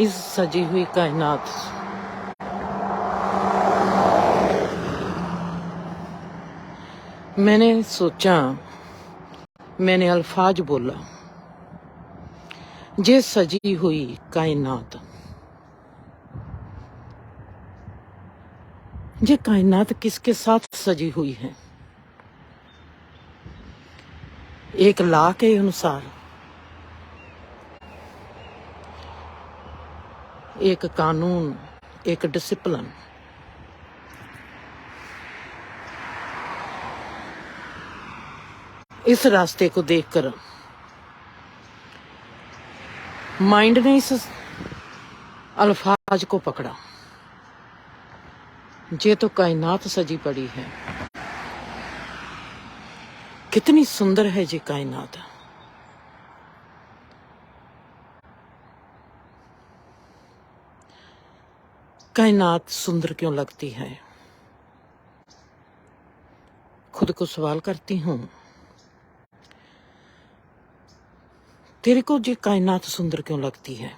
इस सजी हुई कायनात मैंने सोचा, मैंने अल्फाज बोला, जे सजी हुई कायनात, ये कायनात किसके साथ सजी हुई है? एक लॉ के अनुसार, एक कानून, एक डिसिप्लिन। इस रास्ते को देखकर माइंड ने इस अल्फाज को पकड़ा, ये तो कायनात सजी पड़ी है। कितनी सुंदर है ये कायनात। कायनात सुंदर क्यों लगती है? खुद को सवाल करती हूँ, तेरे को ये कायनात सुंदर क्यों लगती है?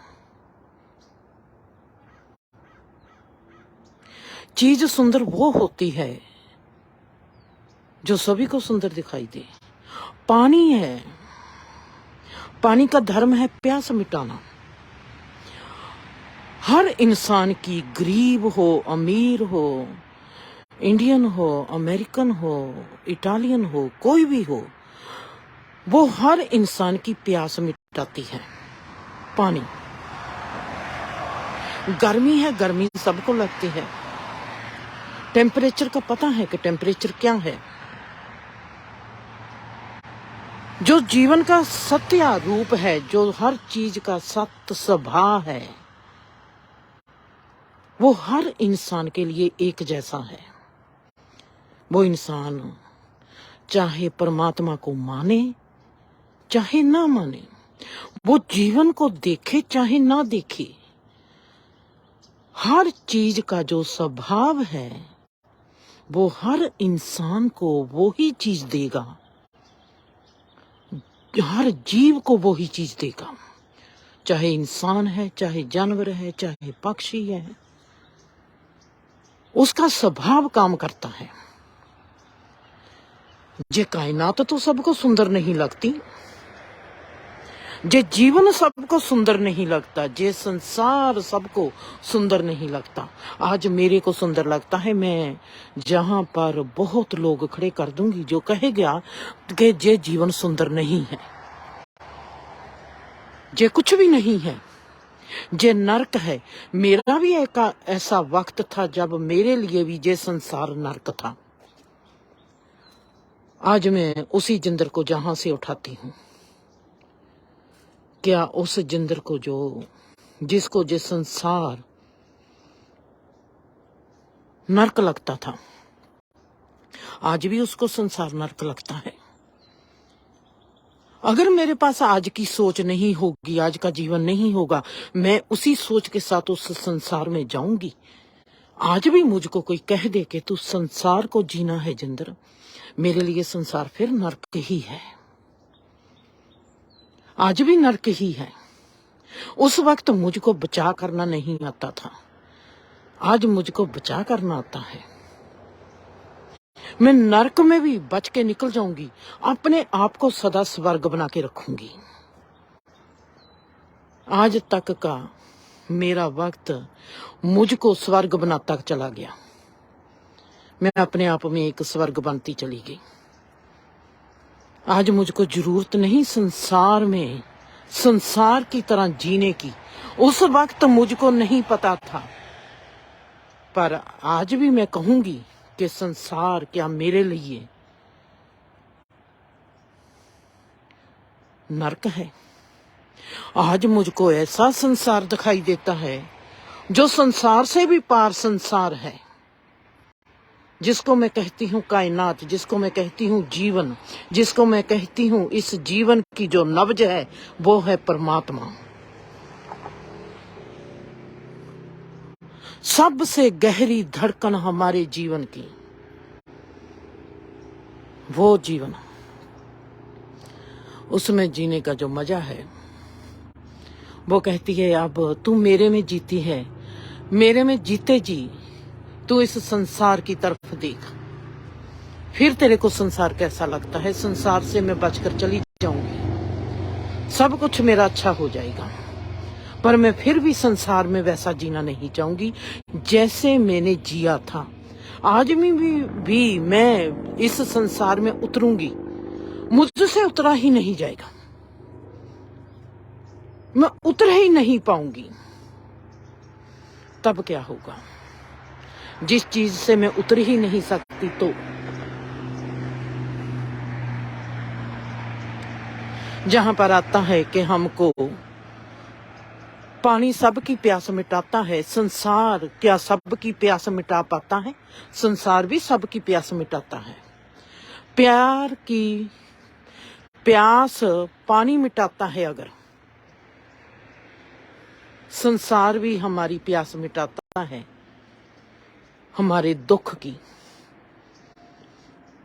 चीज सुंदर वो होती है जो सभी को सुंदर दिखाई दे। पानी है, पानी का धर्म है प्यास मिटाना। हर इंसान की, गरीब हो, अमीर हो, इंडियन हो, अमेरिकन हो, इटालियन हो, कोई भी हो, वो हर इंसान की प्यास मिटाती है पानी। गर्मी है, गर्मी सबको लगती है। टेम्परेचर का पता है कि टेम्परेचर क्या है। जो जीवन का सत्य रूप है, जो हर चीज का सत्य स्वभाव है, वो हर इंसान के लिए एक जैसा है। वो इंसान चाहे परमात्मा को माने चाहे ना माने, वो जीवन को देखे चाहे ना देखे, हर चीज का जो स्वभाव है वो हर इंसान को वो ही चीज देगा, हर जीव को वो ही चीज देगा। चाहे इंसान है, चाहे जानवर है, चाहे पक्षी है, उसका स्वभाव काम करता है। ये कायनात तो सबको सुंदर नहीं लगती, जे जीवन सबको सुंदर नहीं लगता, जे संसार सबको सुंदर नहीं लगता। आज मेरे को सुंदर लगता है। मैं जहां पर बहुत लोग खड़े कर दूंगी जो कहेगा कि जे जीवन सुंदर नहीं है, जे कुछ भी नहीं है, जे नरक है। मेरा भी एक ऐसा वक्त था जब मेरे लिए भी जे संसार नरक था। आज मैं उसी जिंदर को जहां से उठाती हूँ, क्या उस जिंदर को जो जिसको जिस संसार नरक लगता था, आज भी उसको संसार नरक लगता है। अगर मेरे पास आज की सोच नहीं होगी, आज का जीवन नहीं होगा, मैं उसी सोच के साथ उस संसार में जाऊंगी। आज भी मुझको कोई कह दे कि तू संसार को जीना है जिंदर, मेरे लिए संसार फिर नरक ही है, आज भी नरक ही है। उस वक्त मुझको बचा करना नहीं आता था, आज मुझको बचा करना आता है। मैं नरक में भी बच के निकल जाऊंगी, अपने आप को सदा स्वर्ग बना के रखूंगी। आज तक का मेरा वक्त मुझको स्वर्ग बनाता चला गया। मैं अपने आप में एक स्वर्ग बनती चली गई। आज मुझको जरूरत नहीं संसार में संसार की तरह जीने की। उस वक्त मुझको नहीं पता था, पर आज भी मैं कहूंगी कि संसार क्या मेरे लिए नरक है। आज मुझको ऐसा संसार दिखाई देता है जो संसार से भी पार संसार है, जिसको मैं कहती हूँ कायनात, जिसको मैं कहती हूँ जीवन, जिसको मैं कहती हूँ इस जीवन की जो नब्ज है वो है परमात्मा। सबसे गहरी धड़कन हमारे जीवन की, वो जीवन, उसमें जीने का जो मजा है वो कहती है अब तू मेरे में जीती है, मेरे में जीते जी तू इस संसार की तरफ देख, फिर तेरे को संसार कैसा लगता है। संसार से मैं बचकर चली जाऊंगी, सब कुछ मेरा अच्छा हो जाएगा, पर मैं फिर भी संसार में वैसा जीना नहीं चाहूंगी जैसे मैंने जिया था। आज भी मैं इस संसार में उतरूंगी, मुझसे उतरा ही नहीं जाएगा, मैं उतर ही नहीं पाऊंगी। तब क्या होगा? जिस चीज से मैं उतर ही नहीं सकती, तो जहां पर आता है कि हमको पानी सबकी प्यास मिटाता है, संसार क्या सबकी प्यास मिटा पाता है? संसार भी सबकी प्यास मिटाता है। प्यार की प्यास पानी मिटाता है, अगर संसार भी हमारी प्यास मिटाता है, हमारे दुख की,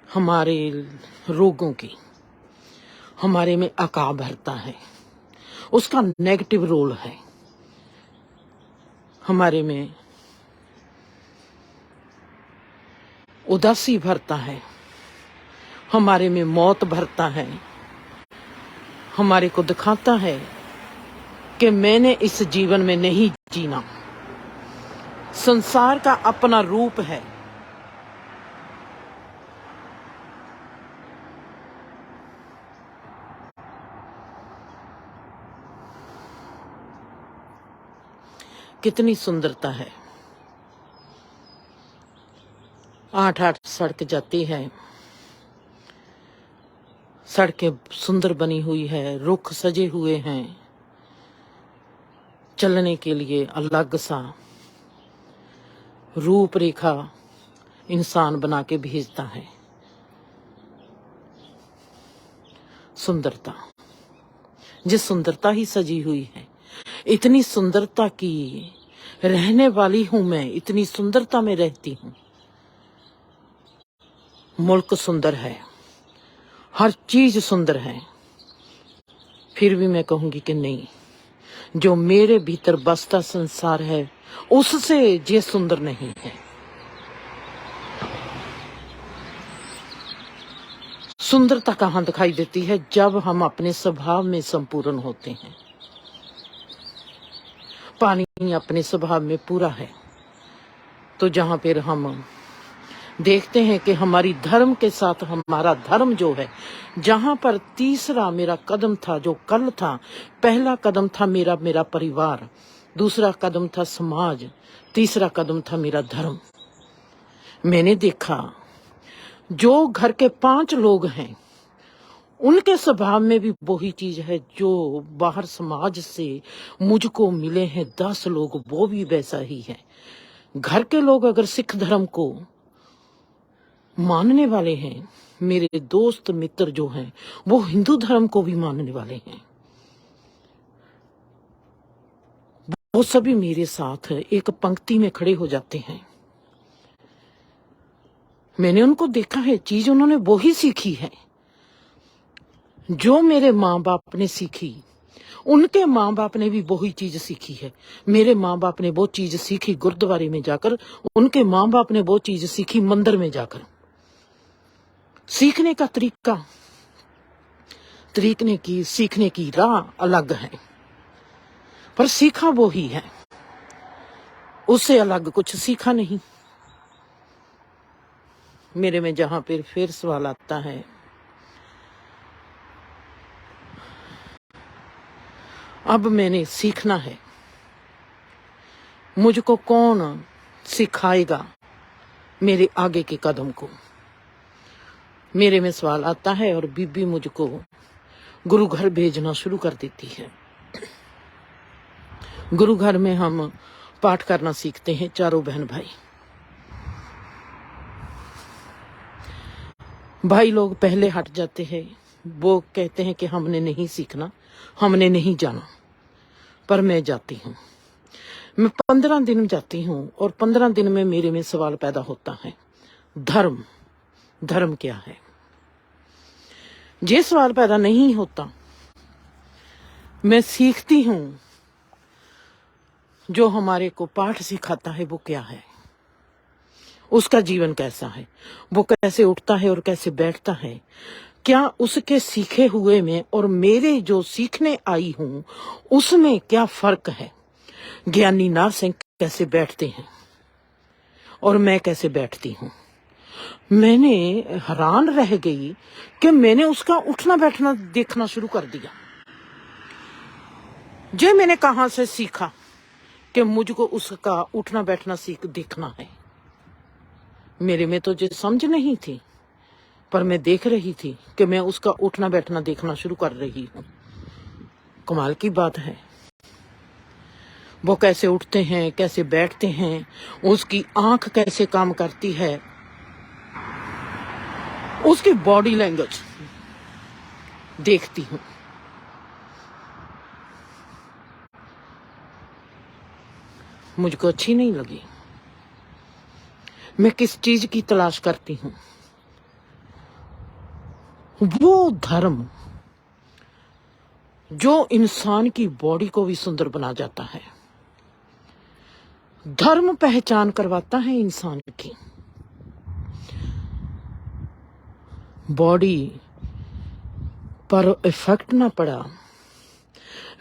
हमारे रोगों की, हमारे में अका भरता है, उसका नेगेटिव रोल है। हमारे में उदासी भरता है, हमारे में मौत भरता है, हमारे को दिखाता है कि मैंने इस जीवन में नहीं जीना। संसार का अपना रूप है। कितनी सुंदरता है। 8-8 सड़क जाती है, सड़कें सुंदर बनी हुई है, रुख सजे हुए हैं, चलने के लिए अलग सा रूपरेखा इंसान बना के भेजता है। सुंदरता, जिस सुंदरता ही सजी हुई है, इतनी सुंदरता की रहने वाली हूं मैं, इतनी सुंदरता में रहती हूं। मुल्क सुंदर है, हर चीज सुंदर है, फिर भी मैं कहूंगी कि नहीं, जो मेरे भीतर बसता संसार है उससे ये सुंदर नहीं है। सुंदरता कहाँ दिखाई देती है? जब हम अपने स्वभाव में संपूर्ण होते हैं। पानी अपने स्वभाव में पूरा है, तो जहां पर हम देखते हैं कि हमारी धर्म के साथ हमारा धर्म जो है, जहां पर तीसरा मेरा कदम था, जो कल था, पहला कदम था मेरा परिवार, दूसरा कदम था समाज, तीसरा कदम था मेरा धर्म। मैंने देखा जो घर के 5 लोग हैं, उनके स्वभाव में भी वही चीज है जो बाहर समाज से मुझको मिले हैं 10 लोग, वो भी वैसा ही है। घर के लोग अगर सिख धर्म को मानने वाले हैं, मेरे दोस्त मित्र जो हैं वो हिंदू धर्म को भी मानने वाले हैं, वो सभी मेरे साथ एक पंक्ति में खड़े हो जाते हैं। मैंने उनको देखा है, चीज उन्होंने वो ही सीखी है जो मेरे माँ बाप ने सीखी, उनके माँ बाप ने भी वही चीज सीखी है। मेरे माँ बाप ने वो चीज सीखी गुरुद्वारे में जाकर, उनके माँ बाप ने वो चीज सीखी मंदिर में जाकर। सीखने का सीखने की राह अलग है, पर सीखा वो ही है, उससे अलग कुछ सीखा नहीं। मेरे में जहां फिर सवाल आता है, अब मैंने सीखना है, मुझको कौन सिखाएगा मेरे आगे के कदम को? मेरे में सवाल आता है, और बीबी मुझको गुरु घर भेजना शुरू कर देती है। गुरु घर में हम पाठ करना सीखते हैं, चारों बहन भाई। भाई लोग पहले हट जाते हैं, वो कहते हैं कि हमने नहीं सीखना, हमने नहीं जाना, पर मैं जाती हूँ। मैं 15 दिन जाती हूँ, और 15 दिन में मेरे में सवाल पैदा होता है, धर्म क्या है? ये सवाल पैदा नहीं होता। मैं सीखती हूँ जो हमारे को पाठ सिखाता है वो क्या है, उसका जीवन कैसा है, वो कैसे उठता है और कैसे बैठता है, क्या उसके सीखे हुए में और मेरे जो सीखने आई हूं उसमें क्या फर्क है। ज्ञानी नार सिंह कैसे बैठते हैं और मैं कैसे बैठती हूँ। मैंने हैरान रह गई कि मैंने उसका उठना बैठना देखना शुरू कर दिया। जे मैंने कहां से सीखा कि मुझको उसका उठना बैठना देखना है। मेरे में तो जो समझ नहीं थी, पर मैं देख रही थी कि मैं उसका उठना बैठना देखना शुरू कर रही हूँ। कमाल की बात है, वो कैसे उठते हैं, कैसे बैठते हैं, उसकी आंख कैसे काम करती है, उसकी बॉडी लैंग्वेज देखती हूँ। मुझको अच्छी नहीं लगी। मैं किस चीज की तलाश करती हूँ? वो धर्म जो इंसान की बॉडी को भी सुंदर बना जाता है। धर्म पहचान करवाता है इंसान की। बॉडी पर इफेक्ट ना पड़ा।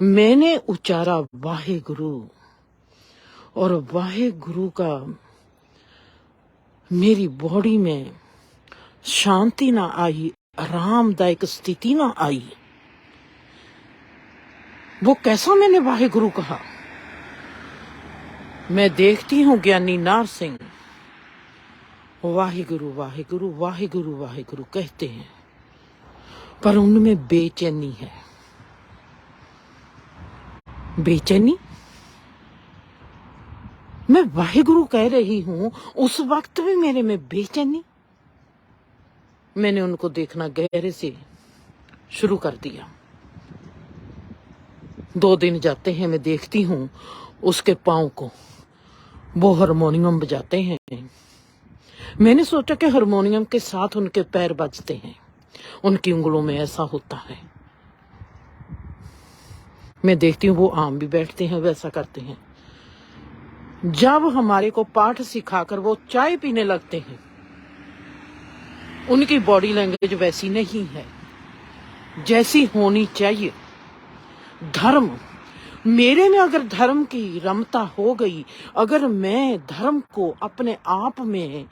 मैंने उच्चारा वाहे गुरु, और वाहे गुरु का मेरी बॉडी में शांति ना आई, आरामदायक स्थिति ना आई। वो कैसा मैंने वाहे गुरु कहा। मैं देखती हूँ ज्ञानी नार सिंह वाहे गुरु वाहे गुरु वाहे गुरु वाहे गुरु कहते हैं, पर उनमें बेचैनी है। बेचैनी, मैं वाहे गुरु कह रही हूं, उस वक्त भी मेरे में बेचैनी। मैंने उनको देखना गहरे से शुरू कर दिया। 2 दिन जाते हैं, मैं देखती हूँ उसके पाँव को, वो हारमोनियम बजाते हैं। मैंने सोचा कि हारमोनियम के साथ उनके पैर बजते हैं, उनकी उंगलों में ऐसा होता है। मैं देखती हूँ वो आम भी बैठते हैं, वैसा करते हैं। जब हमारे को पाठ सिखाकर वो चाय पीने लगते हैं, उनकी बॉडी लैंग्वेज वैसी नहीं है जैसी होनी चाहिए। धर्म मेरे में अगर धर्म की रमता हो गई, अगर मैं धर्म को अपने आप में,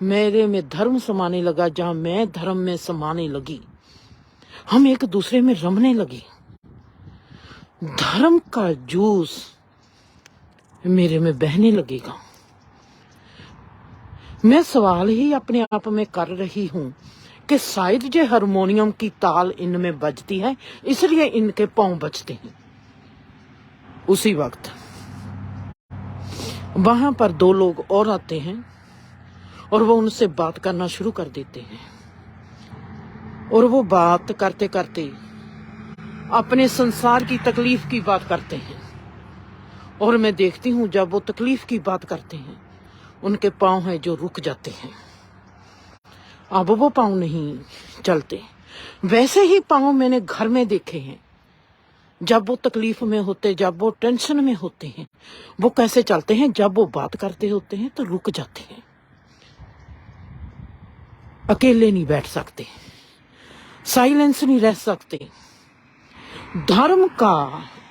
मेरे में धर्म समाने लगा, जहां मैं धर्म में समाने लगी, हम एक दूसरे में रमने लगे। धर्म का जूस मेरे में बहने लगेगा। मैं सवाल ही अपने आप में कर रही हूं कि शायद जो हारमोनियम की ताल इनमें बजती है, इसलिए इनके पांव बजते हैं। उसी वक्त वहां पर 2 लोग और आते हैं और वो उनसे बात करना शुरू कर देते हैं, और वो बात करते करते अपने संसार की तकलीफ की बात करते हैं। और मैं देखती हूँ जब वो तकलीफ की बात करते हैं, उनके पांव हैं जो रुक जाते हैं। अब वो पांव नहीं चलते। वैसे ही पांव मैंने घर में देखे हैं, जब वो तकलीफ में होते, जब वो टेंशन में होते हैं, वो कैसे चलते हैं। जब वो बात करते होते हैं तो रुक जाते हैं, अकेले नहीं बैठ सकते, साइलेंस नहीं रह सकते। धर्म का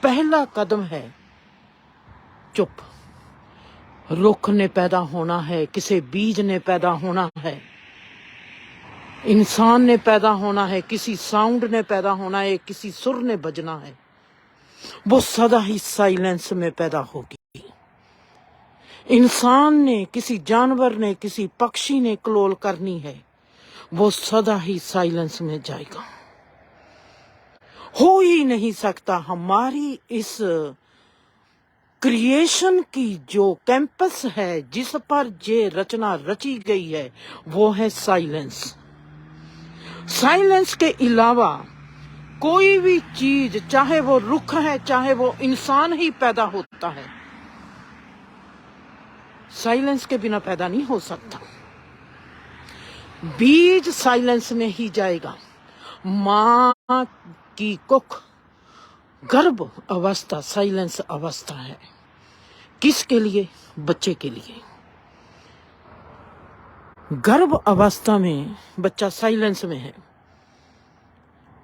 पहला कदम है चुप। रुख ने पैदा होना है, किसी बीज ने पैदा होना है, इंसान ने पैदा होना है, किसी साउंड ने पैदा होना है, किसी सुर ने बजना है, वो सदा ही साइलेंस में पैदा होगी। इंसान ने, किसी जानवर ने, किसी पक्षी ने क्लोल करनी है, वो सदा ही साइलेंस में जाएगा। हो ही नहीं सकता। हमारी इस क्रिएशन की जो कैंपस है, जिस पर ये रचना रची गई है, वो है साइलेंस। साइलेंस के अलावा कोई भी चीज, चाहे वो रुख है, चाहे वो इंसान ही पैदा होता है, साइलेंस के बिना पैदा नहीं हो सकता। बीज साइलेंस में ही जाएगा। मां की कुख गर्भ अवस्था साइलेंस अवस्था है। किसके लिए? बच्चे के लिए। गर्भ अवस्था में बच्चा साइलेंस में है,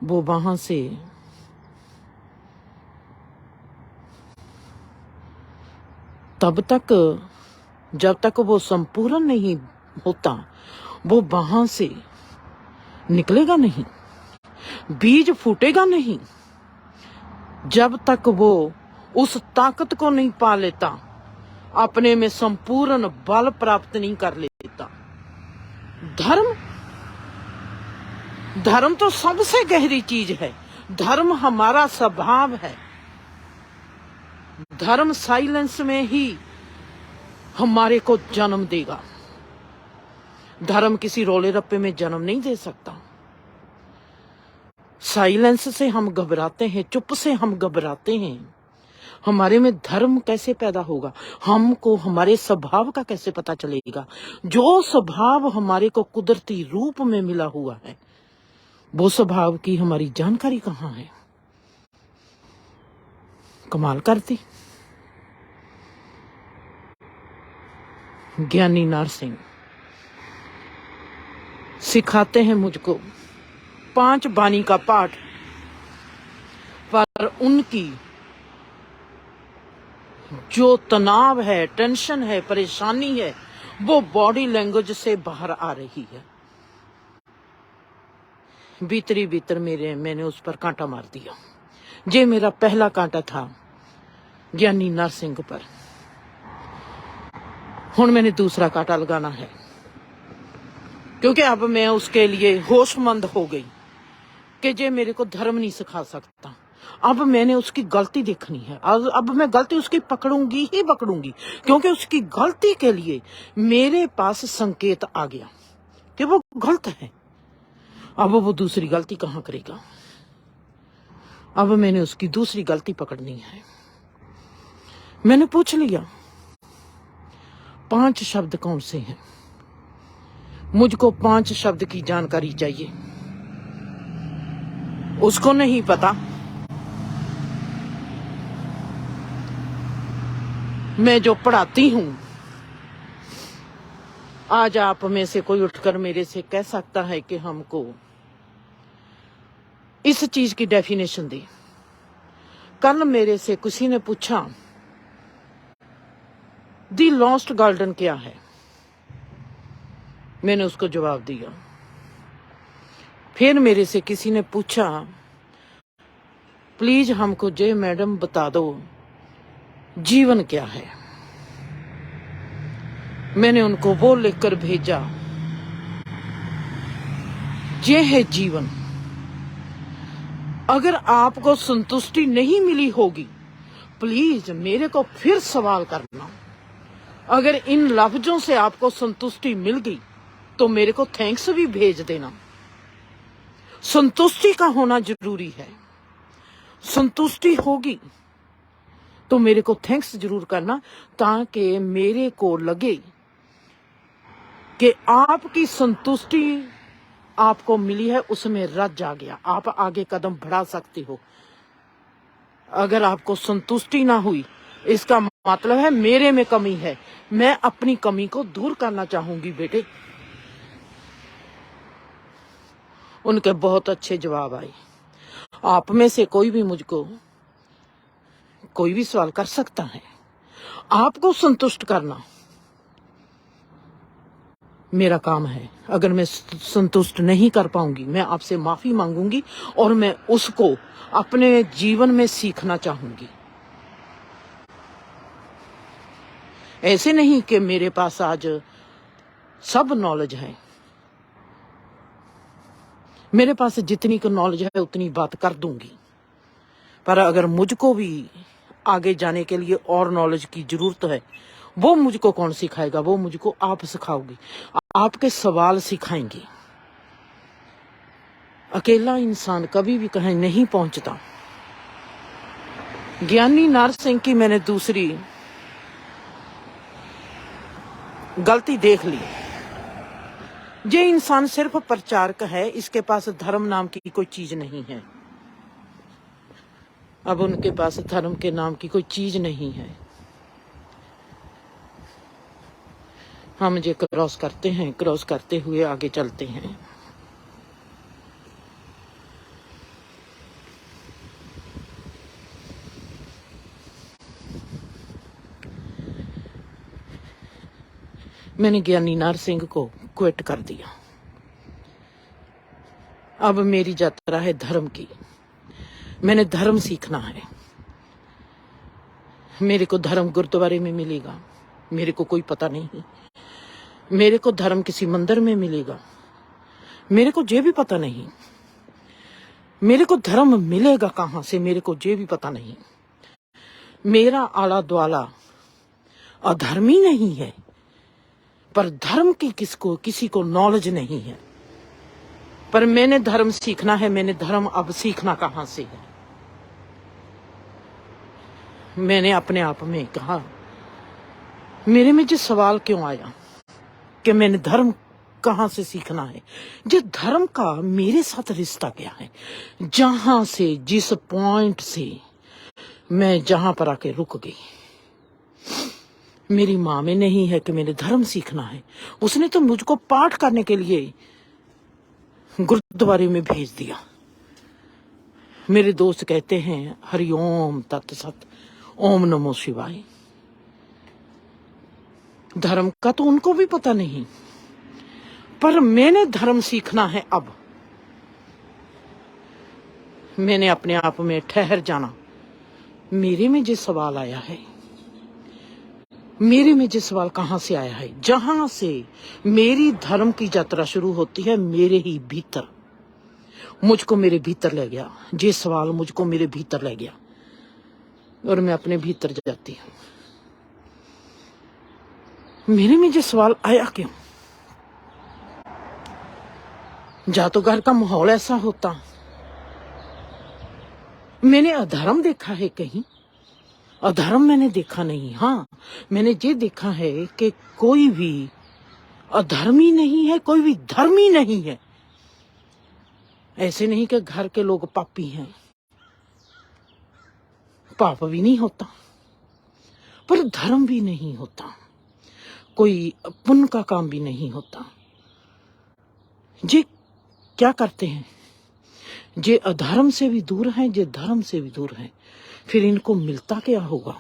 वो वहां से तब तक, जब तक वो संपूर्ण नहीं होता, वो वहां से निकलेगा नहीं, बीज फूटेगा नहीं, जब तक वो उस ताकत को नहीं पा लेता, अपने में संपूर्ण बल प्राप्त नहीं कर लेता। धर्म तो सबसे गहरी चीज है। धर्म हमारा स्वभाव है। धर्म साइलेंस में ही हमारे को जन्म देगा। धर्म किसी रोले रप्पे में जन्म नहीं दे सकता। साइलेंस से हम घबराते हैं, चुप से हम घबराते हैं। हमारे में धर्म कैसे पैदा होगा? हमको हमारे स्वभाव का कैसे पता चलेगा? जो स्वभाव हमारे को कुदरती रूप में मिला हुआ है, वो स्वभाव की हमारी जानकारी कहाँ है? कमाल करती। ज्ञानी नारसिंह सिखाते हैं मुझको 5 बानी का पाठ, पर उनकी जो तनाव है, टेंशन है, परेशानी है, वो बॉडी लैंग्वेज से बाहर आ रही है। भीतर मैंने उस पर कांटा मार दिया। ये मेरा पहला कांटा था ज्ञानी नरसिंह पर। हुण मैंने दूसरा कांटा लगाना है, क्योंकि अब मैं उसके लिए होशमंद हो गई कि जे मेरे को धर्म नहीं सिखा सकता। अब मैंने उसकी गलती देखनी है। अब मैं गलती उसकी पकड़ूंगी ही पकड़ूंगी, क्योंकि उसकी गलती के लिए मेरे पास संकेत आ गया कि वो गलत है। अब वो दूसरी गलती कहां करेगा? अब मैंने उसकी दूसरी गलती पकड़नी है। मैंने पूछ लिया 5 शब्द कौन से हैं। मुझको 5 शब्द की जानकारी चाहिए। उसको नहीं पता। मैं जो पढ़ाती हूं, आज आप में से कोई उठकर मेरे से कह सकता है कि हमको इस चीज की डेफिनेशन दे। कल मेरे से किसी ने पूछा दी लॉस्ट गार्डन क्या है? मैंने उसको जवाब दिया। फिर मेरे से किसी ने पूछा प्लीज हमको जय मैडम बता दो जीवन क्या है? मैंने उनको वो लिखकर भेजा, ये है जीवन। अगर आपको संतुष्टि नहीं मिली होगी, प्लीज मेरे को फिर सवाल करना। अगर इन लफ्जों से आपको संतुष्टि मिल गई तो मेरे को थैंक्स भी भेज देना। संतुष्टि का होना जरूरी है। संतुष्टि होगी तो मेरे को थैंक्स जरूर करना, ताकि मेरे को लगे कि आपकी संतुष्टि आपको मिली है, उसमें रज आ गया, आप आगे कदम बढ़ा सकते हो। अगर आपको संतुष्टि ना हुई, इसका मतलब है मेरे में कमी है, मैं अपनी कमी को दूर करना चाहूंगी बेटे। उनके बहुत अच्छे जवाब आए। आप में से कोई भी मुझको कोई भी सवाल कर सकता है। आपको संतुष्ट करना मेरा काम है। अगर मैं संतुष्ट नहीं कर पाऊंगी, मैं आपसे माफी मांगूंगी और मैं उसको अपने जीवन में सीखना चाहूंगी। ऐसे नहीं कि मेरे पास आज सब नॉलेज है। मेरे पास जितनी को नॉलेज है उतनी बात कर दूंगी, पर अगर मुझको भी आगे जाने के लिए और नॉलेज की जरूरत है, वो मुझको कौन सिखाएगा? वो मुझको आप सिखाओगी, आपके सवाल सिखाएंगे। अकेला इंसान कभी भी कहीं नहीं पहुंचता। ज्ञानी नरसिंह की मैंने दूसरी गलती देख ली। ये इंसान सिर्फ प्रचारक है, इसके पास धर्म नाम की कोई चीज नहीं है। अब उनके पास धर्म के नाम की कोई चीज नहीं है। हम जो क्रॉस करते हैं, क्रॉस करते हुए आगे चलते हैं। मैंने ज्ञानी नार सिंह को क्विट कर दिया। अब मेरी यात्रा है धर्म की। मैंने धर्म सीखना है। मेरे को धर्म गुरुद्वारे में मिलेगा, मेरे को कोई पता नहीं। मेरे को धर्म किसी मंदिर में मिलेगा, मेरे को ये भी पता नहीं। मेरे को धर्म मिलेगा कहां से, मेरे को ये भी पता नहीं। मेरा आला द्वाला अधर्मी नहीं है, पर धर्म की किसी को नॉलेज नहीं है। पर मैंने धर्म सीखना है। मैंने धर्म अब सीखना कहां से है? मैंने अपने आप में कहा, मेरे में जो सवाल क्यों आया कि मैंने धर्म कहां से सीखना है। जो धर्म का मेरे साथ रिश्ता क्या है, जहां से, जिस पॉइंट से मैं जहां पर आके रुक गई। मेरी माँ में नहीं है कि मैंने धर्म सीखना है। उसने तो मुझको पाठ करने के लिए गुरुद्वारे में भेज दिया। मेरे दोस्त कहते हैं हरिओम तत्सत, ओम नमो शिवाय। धर्म का तो उनको भी पता नहीं, पर मैंने धर्म सीखना है। अब मैंने अपने आप में ठहर जाना। मेरे में जो सवाल आया है, मेरे में जो सवाल कहां से आया है, जहां से मेरी धर्म की यात्रा शुरू होती है, मेरे ही भीतर, मुझको मेरे भीतर ले गया। ये सवाल मुझको मेरे भीतर ले गया और मैं अपने भीतर जाती हूँ। मेरे में जो सवाल आया क्यों? जा तो घर का माहौल ऐसा होता। मैंने अधर्म देखा है कहीं? अधर्म मैंने देखा नहीं। हाँ, मैंने ये देखा है कि कोई भी अधर्मी नहीं है, कोई भी धर्मी नहीं है। ऐसे नहीं कि घर के लोग पापी हैं, पाप भी नहीं होता, पर धर्म भी नहीं होता, कोई पुण्य का काम भी नहीं होता। ये क्या करते हैं? ये अधर्म से भी दूर हैं, ये धर्म से भी दूर हैं। फिर इनको मिलता क्या होगा?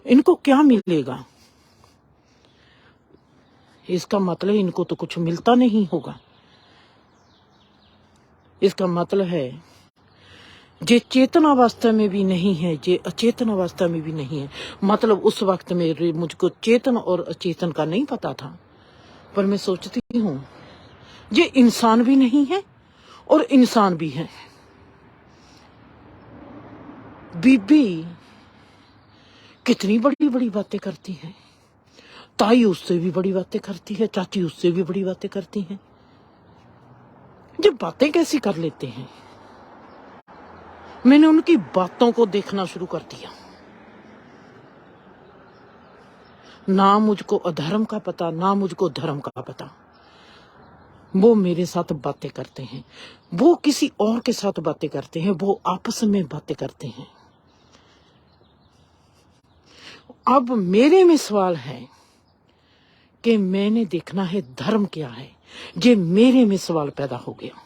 इनको क्या मिलेगा? इसका मतलब इनको तो कुछ मिलता नहीं होगा। इसका मतलब है जे चेतन अवस्था में भी नहीं है, जे अचेतन अवस्था में भी नहीं है। मतलब उस वक्त में मुझको चेतन और अचेतन का नहीं पता था, पर मैं सोचती हूँ ये इंसान भी नहीं है और इंसान भी है। बीबी कितनी बड़ी बड़ी बातें करती है, ताई उससे भी बड़ी बातें करती है, चाची उससे भी बड़ी बातें करती हैं। ये बातें कैसी कर लेते हैं? मैंने उनकी बातों को देखना शुरू कर दिया। ना मुझको अधर्म का पता, ना मुझको धर्म का पता। वो मेरे साथ बातें करते हैं, वो किसी और के साथ बातें करते हैं, वो आपस में बातें करते हैं। अब मेरे में सवाल है कि मैंने देखना है धर्म क्या है। ये मेरे में सवाल पैदा हो गया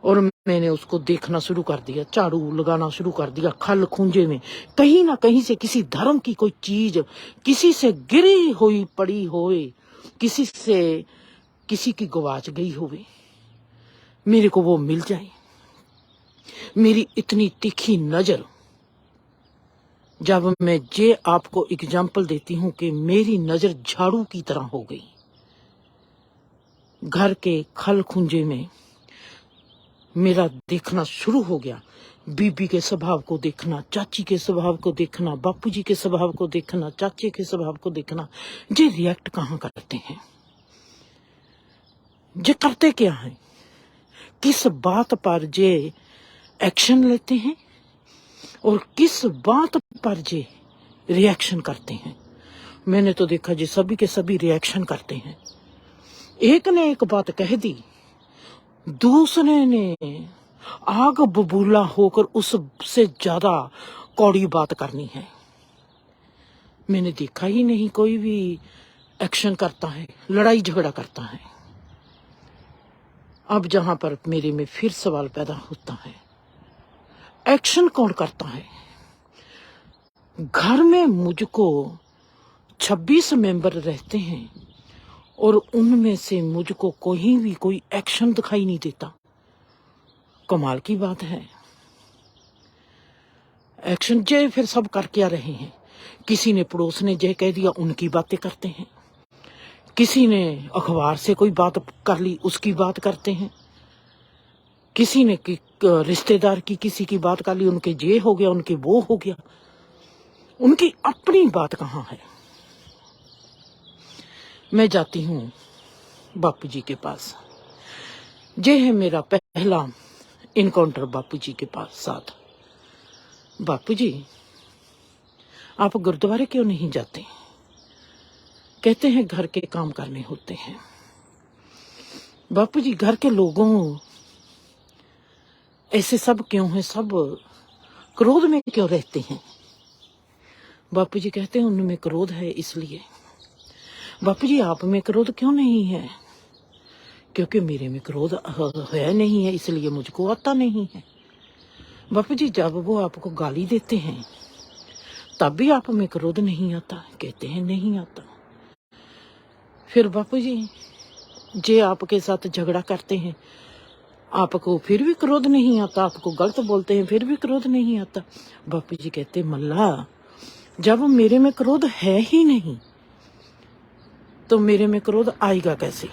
और मैंने उसको देखना शुरू कर दिया, झाड़ू लगाना शुरू कर दिया। खल खूंजे में कहीं ना कहीं से किसी धर्म की कोई चीज किसी से गिरी हुई पड़ी होए, किसी से किसी की गवाच गई होवे, मेरे को वो मिल जाए। मेरी इतनी तीखी नजर, जब मैं ये आपको एग्जाम्पल देती हूं कि मेरी नजर झाड़ू की तरह हो गई। घर के खल खुंजे में मेरा देखना शुरू हो गया। बीबी के स्वभाव को देखना, चाची के स्वभाव को देखना, बापूजी के स्वभाव को देखना, चाचे के स्वभाव को देखना। ये रिएक्ट कहाँ करते हैं? ये करते क्या है? किस बात पर ये एक्शन लेते हैं और किस बात पर ये रिएक्शन करते हैं? मैंने तो देखा जी सभी के सभी रिएक्शन करते हैं। एक ने एक बात कह दी, दूसरे ने आग बबूला होकर उससे ज्यादा कौड़ी बात करनी है। मैंने देखा ही नहीं कोई भी एक्शन करता है, लड़ाई झगड़ा करता है। अब जहां पर मेरे में फिर सवाल पैदा होता है, एक्शन कौन करता है? घर में मुझको 26 मेंबर रहते हैं और उनमें से मुझको कोई एक्शन दिखाई नहीं देता। कमाल की बात है। एक्शन जे फिर सब कर क्या रहे हैं? किसी ने पड़ोस ने जे कह दिया उनकी बातें करते हैं, किसी ने अखबार से कोई बात कर ली उसकी बात करते हैं, किसी ने रिश्तेदार की किसी की बात कर ली, उनके ये हो गया उनके वो हो गया। उनकी अपनी बात कहाँ है? मैं जाती हूँ बापू जी के पास। ये है मेरा पहला इनकाउंटर बापू जी के पास साथ। बापू जी, आप गुरुद्वारे क्यों नहीं जाते? कहते हैं घर के काम करने होते हैं। बापू जी, घर के लोगों ऐसे सब क्यों हैं? सब क्रोध में क्यों रहते हैं? बापू जी कहते हैं उनमें क्रोध है इसलिए। बापू जी, आप में क्रोध क्यों नहीं है? क्योंकि मेरे में क्रोध है नहीं है, इसलिए मुझको आता नहीं है। बापू जी, जब वो आपको गाली देते हैं तब भी आप में क्रोध नहीं आता? कहते हैं नहीं आता। फिर बापू जी, जे आपके साथ झगड़ा करते हैं आपको फिर भी क्रोध नहीं आता? आपको गलत बोलते हैं फिर भी क्रोध नहीं आता? बापू जी कहते मल्ला, जब मेरे में क्रोध है ही नहीं तो मेरे में क्रोध आएगा कैसे?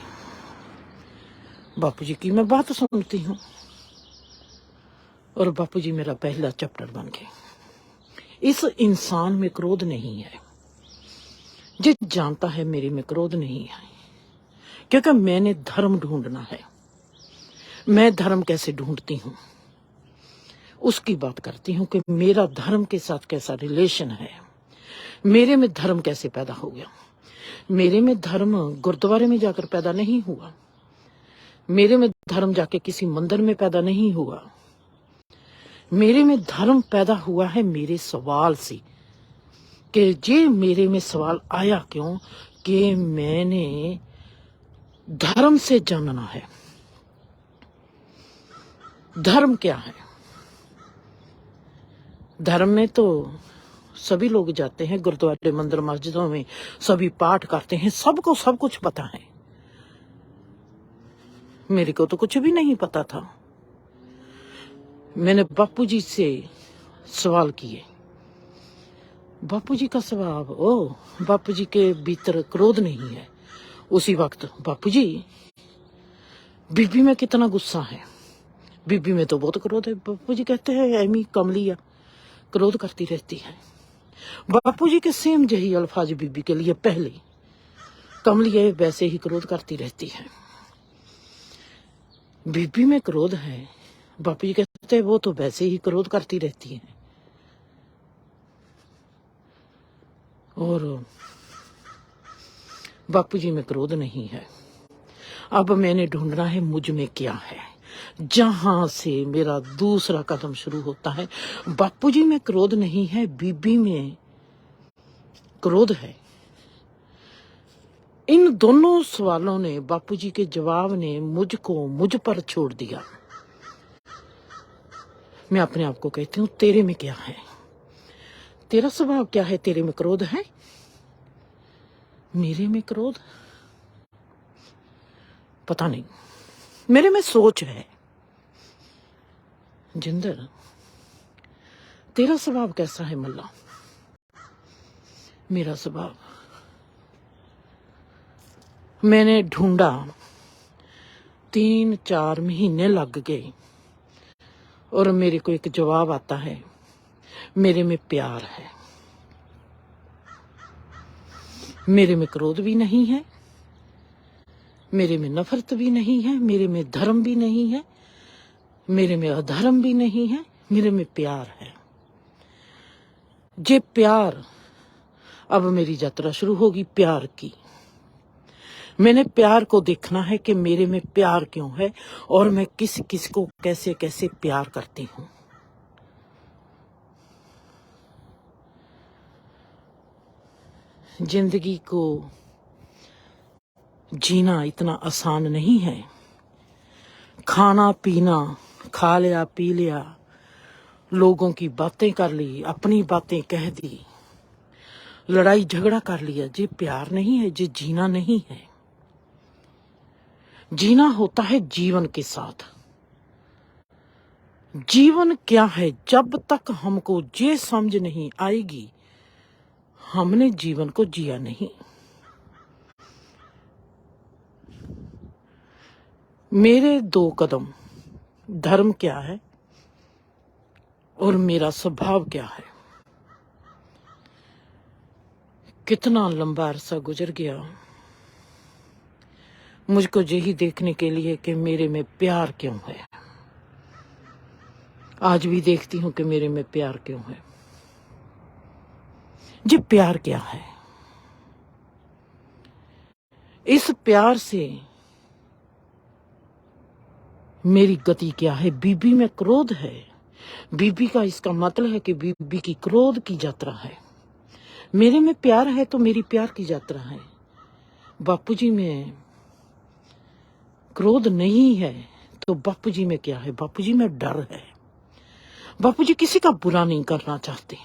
बापू जी की मैं बात सुनती हूँ और बापू जी मेरा पहला चैप्टर बन गए। इस इंसान में क्रोध नहीं है, जो जानता है मेरे में क्रोध नहीं है, क्योंकि मैंने धर्म ढूंढना है। मैं धर्म कैसे ढूंढती हूँ उसकी बात करती हूँ कि मेरा धर्म के साथ कैसा रिलेशन है, मेरे में धर्म कैसे पैदा हो गया। मेरे में धर्म गुरुद्वारे में जाकर पैदा नहीं हुआ, मेरे में धर्म जाके किसी मंदिर में पैदा नहीं हुआ। मेरे में धर्म पैदा हुआ है मेरे सवाल से, कि ये मेरे में सवाल आया क्यों? कि मैंने धर्म से जानना है। धर्म क्या है? धर्म में तो सभी लोग जाते हैं गुरुद्वारे मंदिर मस्जिदों में, सभी पाठ करते हैं, सबको सब कुछ पता है। मेरे को तो कुछ भी नहीं पता था। मैंने बापू जी से सवाल किए। बापू जी का स्वभाव, बापू जी के भीतर क्रोध नहीं है। उसी वक्त बापू जी, बीबी में कितना गुस्सा है? बीबी में तो बहुत क्रोध है। बापू जी कहते हैं एमी कमलिया क्रोध करती रहती है। बापू जी के सेम यही अल्फाज बीबी के लिए पहले, कमलिया वैसे ही क्रोध करती रहती है। बीबी में क्रोध है, बापू जी कहते हैं वो तो वैसे ही क्रोध करती रहती है। और बापू जी में क्रोध नहीं है। अब मैंने ढूंढना है मुझ में क्या है। जहां से मेरा दूसरा कदम शुरू होता है, बापू जी में क्रोध नहीं है, बीबी में क्रोध है। इन दोनों सवालों ने, बापू जी के जवाब ने मुझ पर छोड़ दिया। मैं अपने आप को कहती हूँ तेरे में क्या है? तेरा स्वभाव क्या है? तेरे में क्रोध है? मेरे में क्रोध पता नहीं, मेरे में सोच है। जिंदर, तेरा स्वभाव कैसा है? मल्ला, मेरा स्वभाव मैंने ढूंढा, 3-4 महीने लग गए और मेरे को एक जवाब आता है, मेरे में प्यार है। मेरे में क्रोध भी नहीं है, मेरे में नफरत भी नहीं है, मेरे में धर्म भी नहीं है, मेरे में अधर्म भी नहीं है, मेरे में प्यार है। जे प्यार, अब मेरी यात्रा शुरू होगी प्यार की। मैंने प्यार को देखना है कि मेरे में प्यार क्यों है और मैं किस किस को कैसे कैसे प्यार करती हूँ। जिंदगी को जीना इतना आसान नहीं है। खाना पीना, खा लिया पी लिया, लोगों की बातें कर ली, अपनी बातें कह दी, लड़ाई झगड़ा कर लिया, ये प्यार नहीं है, ये जीना नहीं है। जीना होता है जीवन के साथ। जीवन क्या है? जब तक हमको ये समझ नहीं आएगी, हमने जीवन को जिया नहीं। मेरे 2 कदम, धर्म क्या है और मेरा स्वभाव क्या है। कितना लंबा अरसा गुजर गया मुझको यही देखने के लिए कि मेरे में प्यार क्यों है। आज भी देखती हूं कि मेरे में प्यार क्यों है। ये प्यार क्या है? इस प्यार से मेरी गति क्या है? बीबी में क्रोध है। बीबी का इसका मतलब है कि बीबी की क्रोध की यात्रा है। मेरे में प्यार है तो मेरी प्यार की यात्रा है। बापूजी में क्रोध नहीं है तो बापूजी में क्या है? बापूजी में डर है। बापूजी किसी का बुरा नहीं करना चाहते।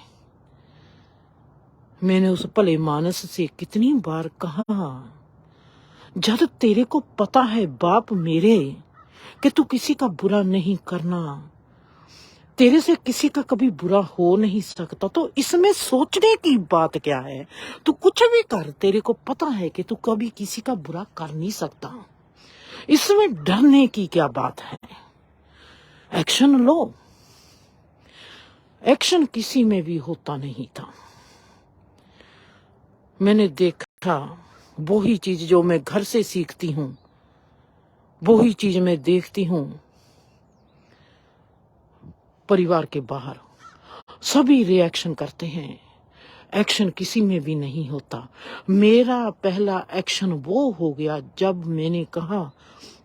मैंने उस भले मानस से कितनी बार कहा, जब तेरे को पता है बाप मेरे कि तू किसी का बुरा नहीं करना, तेरे से किसी का कभी बुरा हो नहीं सकता, तो इसमें सोचने की बात क्या है? तू कुछ भी कर, तेरे को पता है कि तू कभी किसी का बुरा कर नहीं सकता। इसमें डरने की क्या बात है? एक्शन लो। एक्शन किसी में भी होता नहीं था। मैंने देखा वही चीज जो मैं घर से सीखती हूँ, वही चीज मैं देखती हूँ परिवार के बाहर। सभी रिएक्शन करते हैं, एक्शन किसी में भी नहीं होता। मेरा पहला एक्शन वो हो गया जब मैंने कहा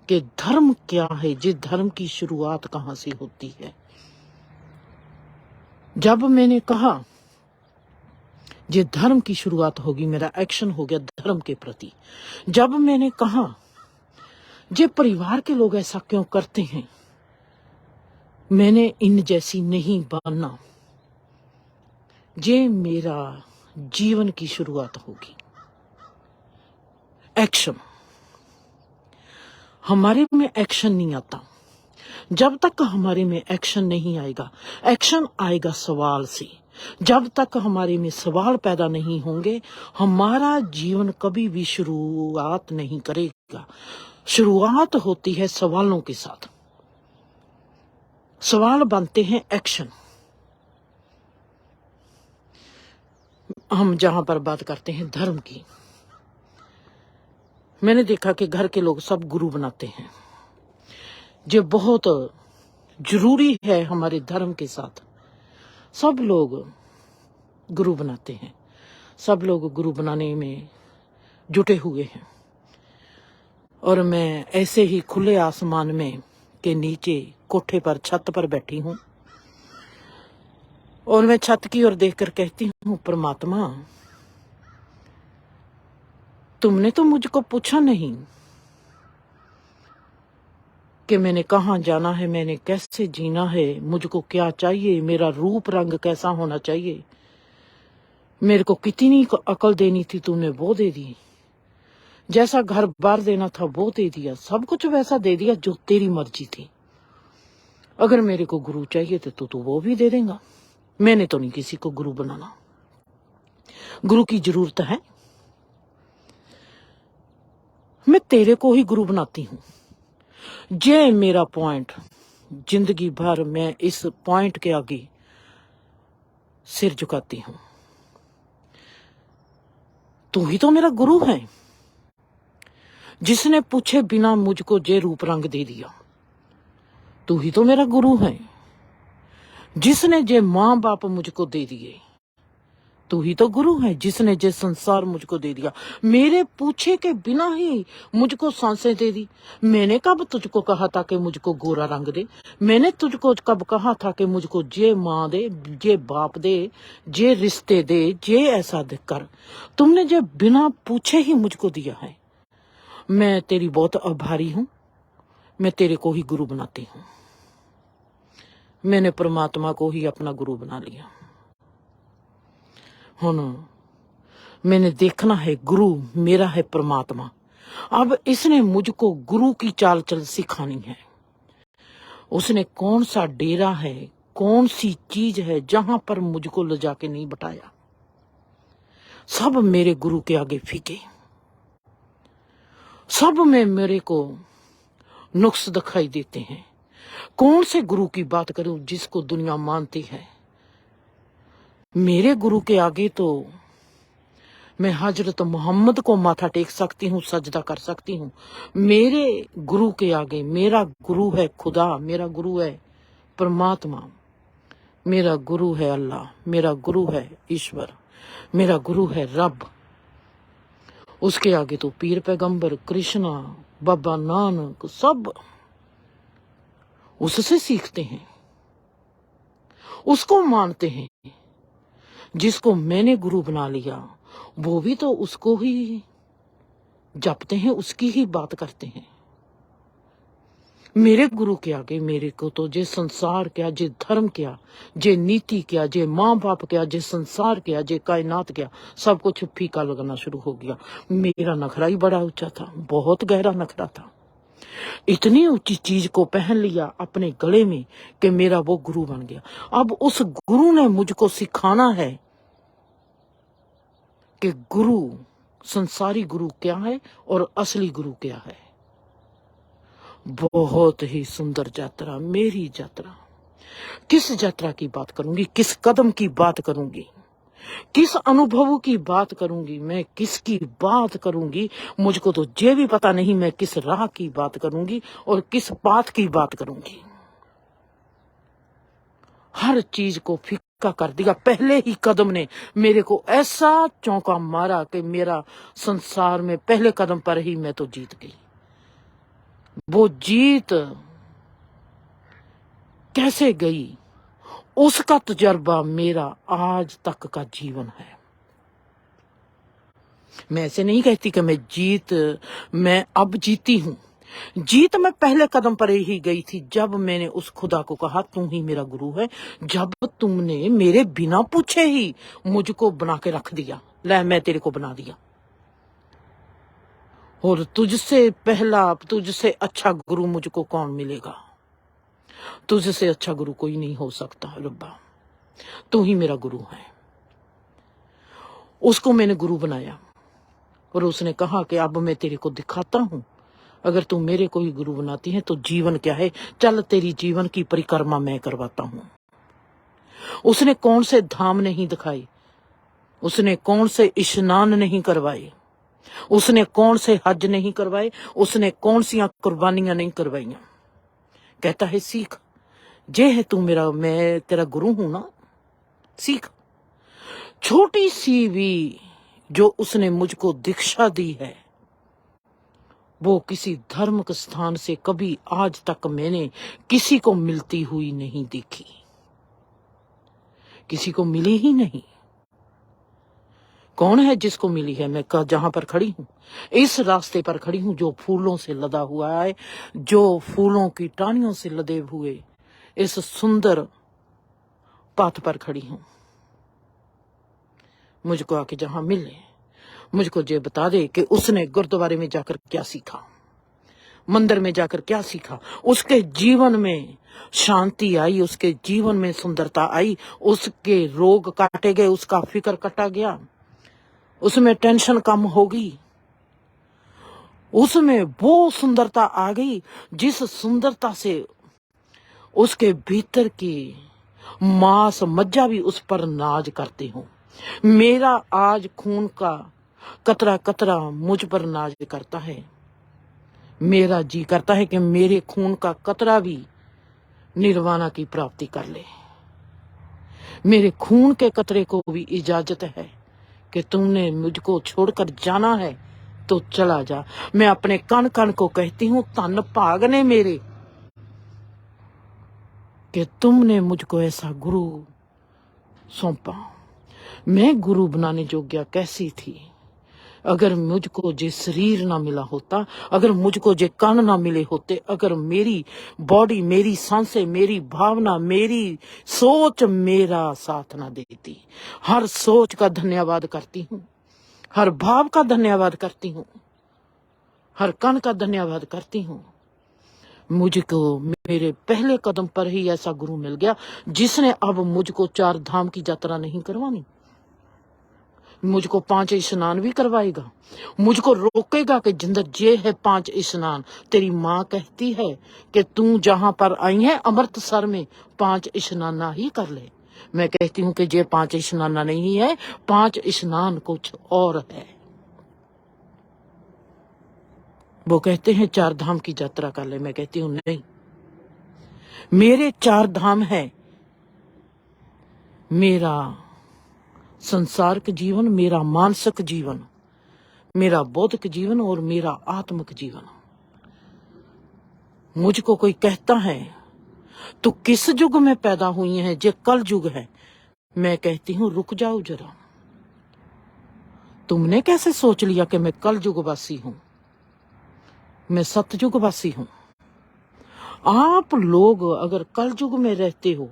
कि धर्म क्या है, जिस धर्म की शुरुआत कहाँ से होती है। जब मैंने कहा ये धर्म की शुरुआत होगी, मेरा एक्शन हो गया धर्म के प्रति। जब मैंने कहा ये परिवार के लोग ऐसा क्यों करते हैं, मैंने इन जैसी नहीं बनना, ये मेरा जीवन की शुरुआत होगी। एक्शन। हमारे में एक्शन नहीं आता जब तक हमारे में एक्शन नहीं आएगा। एक्शन आएगा सवाल से। जब तक हमारे में सवाल पैदा नहीं होंगे, हमारा जीवन कभी भी शुरुआत नहीं करेगा। शुरुआत होती है सवालों के साथ। सवाल बनते हैं एक्शन। हम जहां पर बात करते हैं धर्म की, मैंने देखा कि घर के लोग सब गुरु बनाते हैं, जो बहुत जरूरी है हमारे धर्म के साथ। सब लोग गुरु बनाते हैं, सब लोग गुरु बनाने में जुटे हुए हैं। और मैं ऐसे ही खुले आसमान में के नीचे कोठे पर छत पर बैठी हूँ और मैं छत की ओर देखकर कहती हूँ, परमात्मा तुमने तो मुझको पूछा नहीं कि मैंने कहाँ जाना है, मैंने कैसे जीना है, मुझको क्या चाहिए, मेरा रूप रंग कैसा होना चाहिए। मेरे को कितनी अकल देनी थी, तूने वो दे दी। जैसा घर बार देना था वो दे दिया। सब कुछ वैसा दे दिया जो तेरी मर्जी थी। अगर मेरे को गुरु चाहिए तो तू वो भी दे देगा। मैंने तो नहीं किसी को गुरु बनाना। गुरु की जरूरत है, मैं तेरे को ही गुरु बनाती हूँ। ये मेरा पॉइंट, जिंदगी भर मैं इस पॉइंट के आगे सिर झुकाती हूँ। तू ही तो मेरा गुरु है, जिसने पूछे बिना मुझको जे रूप रंग दे दिया। तू ही तो मेरा गुरु है, जिसने जे माँ बाप मुझको दे दिए। तू ही तो गुरु है जिसने ये संसार मुझको दे दिया, मेरे पूछे के बिना ही मुझको सांसें दे दी। मैंने कब तुझको कहा था कि मुझको गोरा रंग दे? मैंने तुझको कब कहा था कि मुझको जे माँ दे, जे बाप दे, जे रिश्ते दे, जे ऐसा दे कर? तुमने जो बिना पूछे ही मुझको दिया है। मैं तेरी बहुत आभारी हूँ। मैं तेरे को ही गुरु बनाती हूँ। मैंने परमात्मा को ही अपना गुरु बना लिया। हुन मैंने देखना है गुरु मेरा है परमात्मा। अब इसने मुझको गुरु की चाल चल सिखानी है। उसने कौन सा डेरा है, कौन सी चीज है जहां पर मुझको ले जाके नहीं बताया। सब मेरे गुरु के आगे फीके, सब में मेरे को नुक्स दिखाई देते हैं। कौन से गुरु की बात करूं जिसको दुनिया मानती है? मेरे गुरु के आगे तो मैं हजरत मोहम्मद को माथा टेक सकती हूँ, सजदा कर सकती हूँ। मेरे गुरु के आगे मेरा गुरु है खुदा, मेरा गुरु है परमात्मा, मेरा गुरु है अल्लाह, मेरा गुरु है ईश्वर, मेरा गुरु है रब। उसके आगे तो पीर पैगंबर, कृष्णा, बाबा नानक, सब उससे सीखते हैं, उसको मानते हैं। जिसको मैंने गुरु बना लिया वो भी तो उसको ही जपते हैं, उसकी ही बात करते हैं। मेरे गुरु के आगे मेरे को तो जे संसार क्या, जे धर्म क्या, जे नीति क्या, जे माँ बाप क्या, जे संसार क्या, जे कायनात क्या, सब कुछ फीका लगना शुरू हो गया। मेरा नखरा ही बड़ा ऊंचा था, बहुत गहरा नखरा था। इतनी ऊंची चीज को पहन लिया अपने गले में कि मेरा वो गुरु बन गया। अब उस गुरु ने मुझको सिखाना है कि गुरु, संसारी गुरु क्या है और असली गुरु क्या है। बहुत ही सुंदर यात्रा मेरी यात्रा। किस यात्रा की बात करूंगी, किस कदम की बात करूंगी, किस अनुभव की बात करूंगी, मैं किसकी बात करूंगी, मुझको तो ये भी पता नहीं मैं किस राह की बात करूंगी और किस बात की बात करूंगी। हर चीज को फिक्का कर दिया। पहले ही कदम ने मेरे को ऐसा चौंका मारा कि मेरा संसार में पहले कदम पर ही मैं तो जीत गई। वो जीत कैसे गई उसका तजर्बा मेरा आज तक का जीवन है। मैं ऐसे नहीं कहती कि मैं अब जीती हूं। जीत मैं पहले कदम पर ही गई थी जब मैंने उस खुदा को कहा तू ही मेरा गुरु है। जब तुमने मेरे बिना पूछे ही मुझको बना के रख दिया, ले मैं तेरे को बना दिया। और तुझसे पहला, तुझसे अच्छा गुरु मुझको कौन मिलेगा? तुझसे अच्छा गुरु कोई नहीं हो सकता रब्बा, तू ही मेरा गुरु है। उसको मैंने गुरु बनाया और उसने कहा कि अब मैं तेरे को दिखाता हूं, अगर तू मेरे को ही गुरु बनाती है तो जीवन क्या है, चल तेरी जीवन की परिक्रमा मैं करवाता हूं। उसने कौन से धाम नहीं दिखाए, उसने कौन से स्नान नहीं करवाए, उसने कौन से हज नहीं करवाए, उसने कौन सी कुर्बानियां नहीं करवाइयां। कहता है सीख, जे है तू मेरा, मैं तेरा गुरु हूं ना, सीख। छोटी सी भी जो उसने मुझको दीक्षा दी है वो किसी धार्मिक स्थान से कभी आज तक मैंने किसी को मिलती हुई नहीं देखी, किसी को मिली ही नहीं। कौन है जिसको मिली है? मैं जहां पर खड़ी हूं, इस रास्ते पर खड़ी हूं जो फूलों से लदा हुआ है, जो फूलों की टानियों से लदे हुए इस सुंदर पाथ पर खड़ी हूं। मुझको आके जहां मिले मुझको ये बता दे कि उसने गुरुद्वारे में जाकर क्या सीखा, मंदिर में जाकर क्या सीखा। उसके जीवन में शांति आई, उसके जीवन में सुंदरता आई, उसके रोग काटे गए, उसका फिक्र कटा गया, उसमें टेंशन कम हो गई, उसमें वो सुंदरता आ गई जिस सुंदरता से उसके भीतर की मांस मज्जा भी उस पर नाज करती हूँ। मेरा आज खून का कतरा कतरा मुझ पर नाज करता है। मेरा जी करता है कि मेरे खून का कतरा भी निर्वाणा की प्राप्ति कर ले। मेरे खून के कतरे को भी इजाजत है कि तुमने मुझको छोड़कर जाना है तो चला जा। मैं अपने कण कण को कहती हूँ, धन भाग ने मेरे कि तुमने मुझको ऐसा गुरु सौंपा। मैं गुरु बनाने योग्य कैसी थी? अगर मुझको जे शरीर ना मिला होता, अगर मुझको जे कान ना मिले होते, अगर मेरी बॉडी, मेरी सांसें, मेरी भावना, मेरी सोच मेरा साथ ना देती। हर सोच का धन्यवाद करती हूँ, हर भाव का धन्यवाद करती हूँ, हर कण का धन्यवाद करती हूँ। मुझको मेरे पहले कदम पर ही ऐसा गुरु मिल गया जिसने अब मुझको 4 धाम की यात्रा नहीं करवानी, मुझको 5 स्नान भी करवाएगा, मुझको रोकेगा कि जिंदर ये है 5 स्नान। तेरी माँ कहती है कि तू जहां पर आई है अमृतसर में 5 स्नान ही कर ले। मैं कहती हूँ कि ये 5 स्नान नहीं है, 5 स्नान कुछ और है। वो कहते हैं 4 धाम की यात्रा कर ले, मैं कहती हूँ नहीं, मेरे 4 धाम है। मेरा संसारिक जीवन, मेरा मानसिक जीवन, मेरा बौद्धिक जीवन और मेरा आत्मिक जीवन। मुझको कोई कहता है तो किस युग में पैदा हुई है? जे कल युग है। मैं कहती हूँ रुक जाओ जरा, तुमने कैसे सोच लिया कि मैं कल युगवासी हूं? मैं सतयुगवासी हूं। आप लोग अगर कल युग में रहते हो,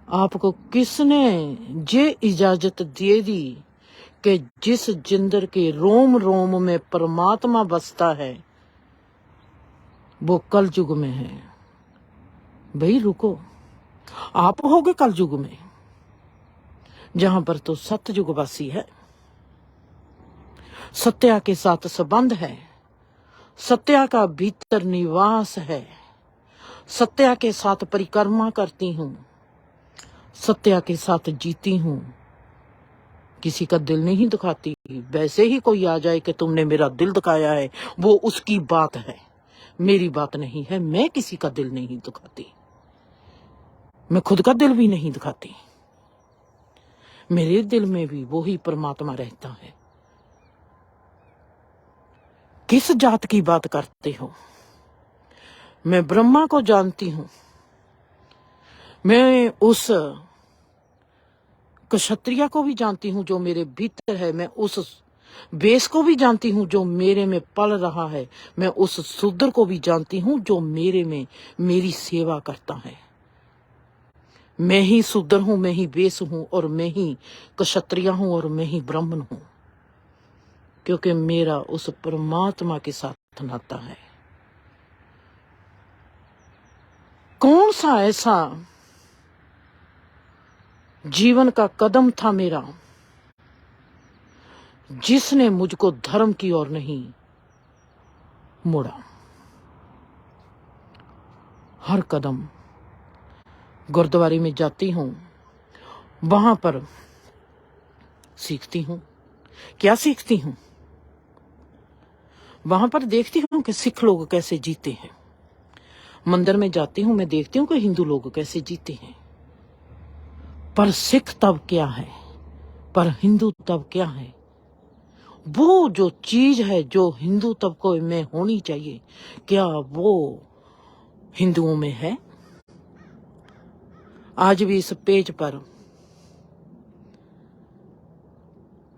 आपको किसने ये इजाजत दे दी कि जिस जिंदर के रोम रोम में परमात्मा बसता है वो कल युग में है? भाई रुको, आप होगे कल युग में, जहां पर तो सतयुगवासी है, सत्या के साथ संबंध है, सत्या का भीतर निवास है, सत्या के साथ परिक्रमा करती हूँ, सत्या के साथ जीती हूँ, किसी का दिल नहीं दुखाती। वैसे ही कोई आ जाए कि तुमने मेरा दिल दुखाया है, वो उसकी बात है, मेरी बात नहीं है। मैं किसी का दिल नहीं दुखाती, मैं खुद का दिल भी नहीं दुखाती। मेरे दिल में भी वही परमात्मा रहता है। किस जात की बात करते हो? मैं ब्रह्मा को जानती हूं, मैं उस क्षत्रिय को भी जानती हूं जो मेरे भीतर है, मैं उस वेश को भी जानती हूं जो मेरे में पल रहा है, मैं उस शूद्र को भी जानती हूं जो मेरे में मेरी सेवा करता है। मैं ही शूद्र हूं, मैं ही वेश हूं, और मैं ही क्षत्रिय हूं, और मैं ही ब्राह्मण हूं, क्योंकि मेरा उस परमात्मा के साथ नाता है। कौन सा ऐसा जीवन का कदम था मेरा जिसने मुझको धर्म की ओर नहीं मोड़ा? हर कदम गुरुद्वारे में जाती हूं, वहां पर सीखती हूं। क्या सीखती हूं? वहां पर देखती हूं कि सिख लोग कैसे जीते हैं। मंदिर में जाती हूं, मैं देखती हूं कि हिंदू लोग कैसे जीते हैं। पर सिख तब क्या है, पर हिंदू तब क्या है? वो जो चीज है जो हिंदू तबको में होनी चाहिए, क्या वो हिंदुओं में है? आज भी इस पेज पर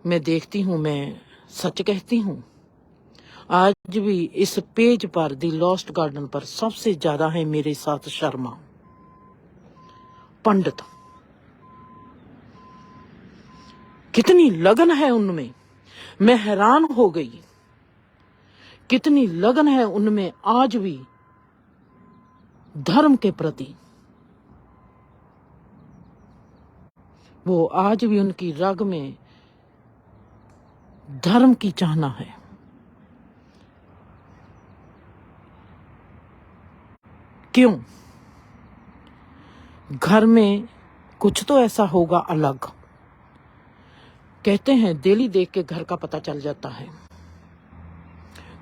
मैं देखती हूं, मैं सच कहती हूं, आज भी इस पेज पर दी लॉस्ट गार्डन पर सबसे ज्यादा है मेरे साथ शर्मा पंडित। कितनी लगन है उनमें, मैं हैरान हो गई। कितनी लगन है उनमें आज भी धर्म के प्रति। वो आज भी उनकी रग में धर्म की चाहना है। क्यों? घर में कुछ तो ऐसा होगा अलग। कहते हैं दिल ही देख के घर का पता चल जाता है।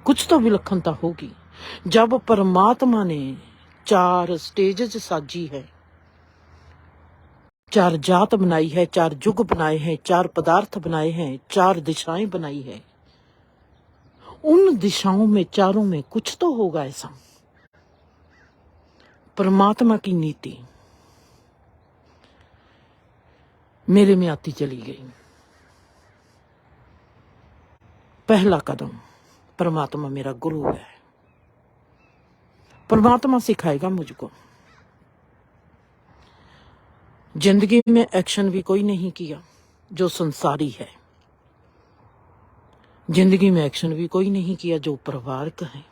कुछ तो विलक्षणता होगी। जब परमात्मा ने 4 स्टेजेस साजी है, चार जात बनाई है, चार युग बनाए हैं, चार पदार्थ बनाए हैं, चार दिशाएं बनाई है। उन दिशाओं में, चारों में कुछ तो होगा ऐसा। परमात्मा की नीति मेरे में आती चली गई। पहला कदम, परमात्मा मेरा गुरु है। परमात्मा सिखाएगा मुझको। जिंदगी में एक्शन भी कोई नहीं किया जो संसारी है। जिंदगी में एक्शन भी कोई नहीं किया जो परिवारिक है।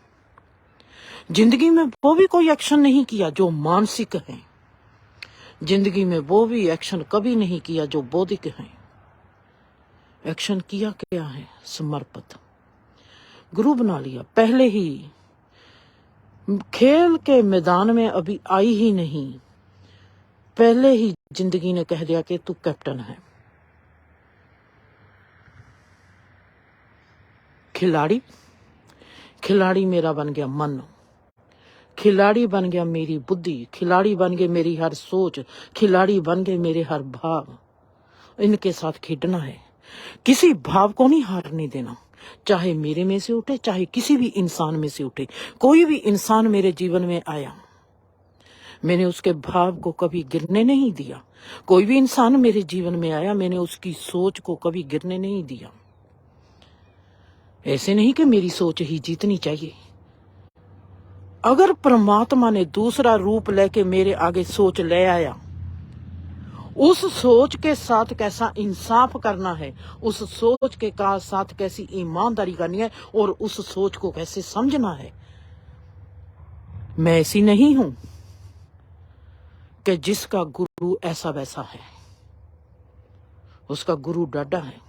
जिंदगी में वो भी कोई एक्शन नहीं किया जो मानसिक है। जिंदगी में वो भी एक्शन कभी नहीं किया जो बौद्धिक है। एक्शन किया क्या है? समर्पित। गुरु बना लिया। पहले ही खेल के मैदान में अभी आई ही नहीं, पहले ही जिंदगी ने कह दिया कि तू कैप्टन है। खिलाड़ी, खिलाड़ी मेरा बन गया मन, खिलाड़ी बन गया मेरी बुद्धि, खिलाड़ी बन गए मेरी हर सोच, खिलाड़ी बन गए मेरे हर भाव। इनके साथ खेलना है। किसी भाव को नहीं हारने देना, चाहे मेरे में से उठे, चाहे किसी भी इंसान में से उठे। कोई भी इंसान मेरे जीवन में आया, मैंने उसके भाव को कभी गिरने नहीं दिया। कोई भी इंसान मेरे जीवन में आया, मैंने उसकी सोच को कभी गिरने नहीं दिया। ऐसे नहीं कि मेरी सोच ही जीतनी चाहिए। अगर परमात्मा ने दूसरा रूप लेके मेरे आगे सोच ले आया, उस सोच के साथ कैसा इंसाफ करना है, उस सोच के साथ कैसी ईमानदारी करनी है, और उस सोच को कैसे समझना है। मैं ऐसी नहीं हूं कि जिसका गुरु ऐसा वैसा है। उसका गुरु डाडा है,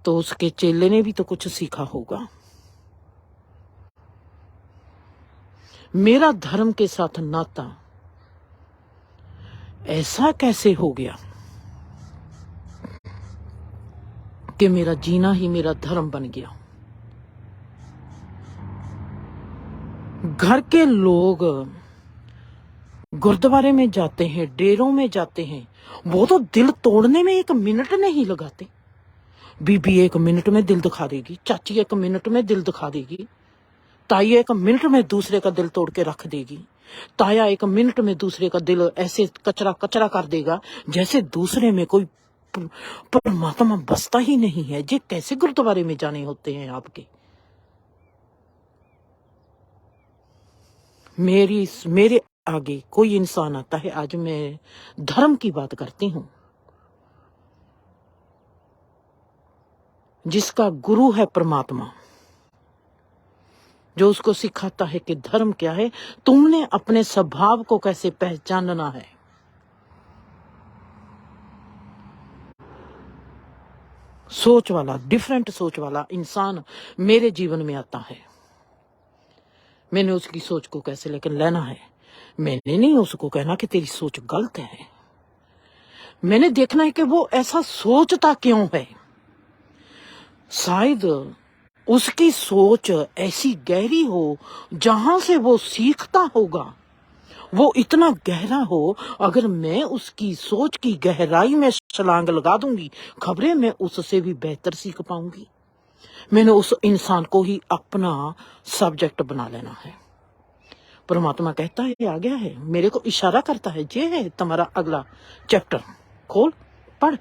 तो उसके चेले ने भी तो कुछ सीखा होगा। मेरा धर्म के साथ नाता ऐसा कैसे हो गया कि मेरा जीना ही मेरा धर्म बन गया। घर के लोग गुरुद्वारे में जाते हैं, डेरों में जाते हैं, वो तो दिल तोड़ने में 1 मिनट नहीं लगाते। बीबी 1 मिनट में दिल दिखा देगी, चाची 1 मिनट में दिल दिखा देगी, ताई 1 मिनट में दूसरे का दिल तोड़ के रख देगी, ताया 1 मिनट में दूसरे का दिल ऐसे कचरा कचरा कर देगा जैसे दूसरे में कोई परमात्मा बसता ही नहीं है। ये कैसे गुरुद्वारे में जाने होते हैं आपके? मेरे आगे कोई इंसान आता है, आज मैं धर्म की बात करती हूं, जिसका गुरु है परमात्मा, जो उसको सिखाता है कि धर्म क्या है, तुमने अपने स्वभाव को कैसे पहचानना है। सोच वाला, डिफरेंट सोच वाला इंसान मेरे जीवन में आता है। मैंने उसकी सोच को कैसे लेकर लेना है। मैंने नहीं उसको कहना कि तेरी सोच गलत है। मैंने देखना है कि वो ऐसा सोचता क्यों है। शायद उसकी सोच ऐसी गहरी हो, जहां से वो सीखता होगा, वो इतना गहरा हो, अगर मैं उसकी सोच की गहराई में छलांग लगा दूंगी, खबरें मैं उससे भी बेहतर सीख पाऊंगी। मैंने उस इंसान को ही अपना सब्जेक्ट बना लेना है। परमात्मा कहता है आ गया है, मेरे को इशारा करता है, ये है तुम्हारा अगला चैप्टर, खोल पढ़।